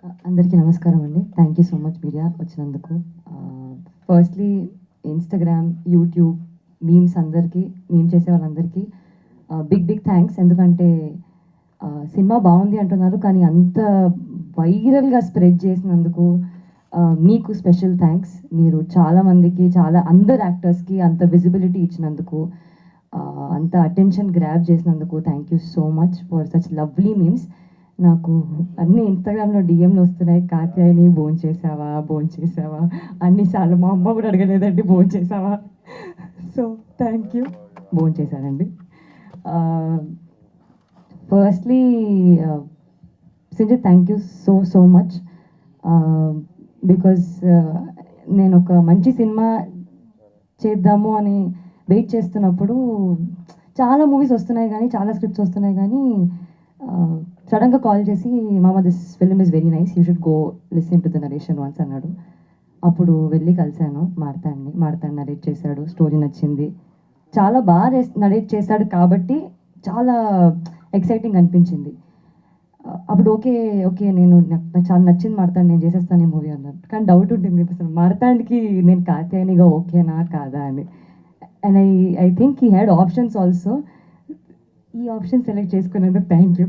అందరికీ నమస్కారం అండి. Thank you so much media వచ్చినందుకు. ఫస్ట్‌లీ ఇన్‌స్టాగ్రామ్, యూట్యూబ్, అందరికీ, మీమ్ చేసే వాళ్ళందరికీ బిగ్ థాంక్స్. ఎందుకంటే సినిమా బావుంది అంటున్నారు. కానీ అంత వైరల్‌గా స్ప్రెడ్ చేసినందుకు మీకు స్పెషల్ థాంక్స్. మీరు చాలా మందికి, అందరు యాక్టర్స్‌కి అంత విజిబిలిటీ ఇచ్చినందుకు, అంత అటెన్షన్ గ్రాబ్ చేసినందుకు thank you so much for such lovely memes. నాకు అన్నీ ఇన్‌స్టాగ్రామ్‌లో డీఎంలు వస్తున్నాయి. కాత్యాయని భోంచేసావా? అన్ని సార్లు మా అమ్మ కూడా అడగలేదండి భోంచేసావా? So thank you. భోంచేశానండి. ఫస్ట్‌లీ సింజత్ thank you so much. Because నేను ఒక మంచి సినిమా చేద్దాము అని వెయిట్ చేస్తున్నప్పుడు చాలా మూవీస్ వస్తున్నాయి కానీ, చాలా స్క్రిప్ట్స్ వస్తున్నాయి కానీ సడన్గా కాల్ చేసి మామ this film is very nice, you should go listen to the narration once అన్నాడు. అప్పుడు వెళ్ళి కలిశాను మార్తాండ్ నరేట్ చేశాడు. స్టోరీ నచ్చింది. చాలా బాగా నరేట్ చేశాడు కాబట్టి చాలా ఎక్సైటింగ్ అనిపించింది. అప్పుడు ఓకే నాకు చాలా నచ్చింది మార్తాండ్, నేను చేసేస్తాను ఈ మూవీ అన్నాడు. కానీ డౌట్ ఉంటుంది అసలు మార్తాండ్కి నేను కాత్యాయనిగా ఓకేనా కాదా అని. And I think he had options also. ఈ ఆప్షన్ సెలెక్ట్ చేసుకున్నందుకు థ్యాంక్ యూ.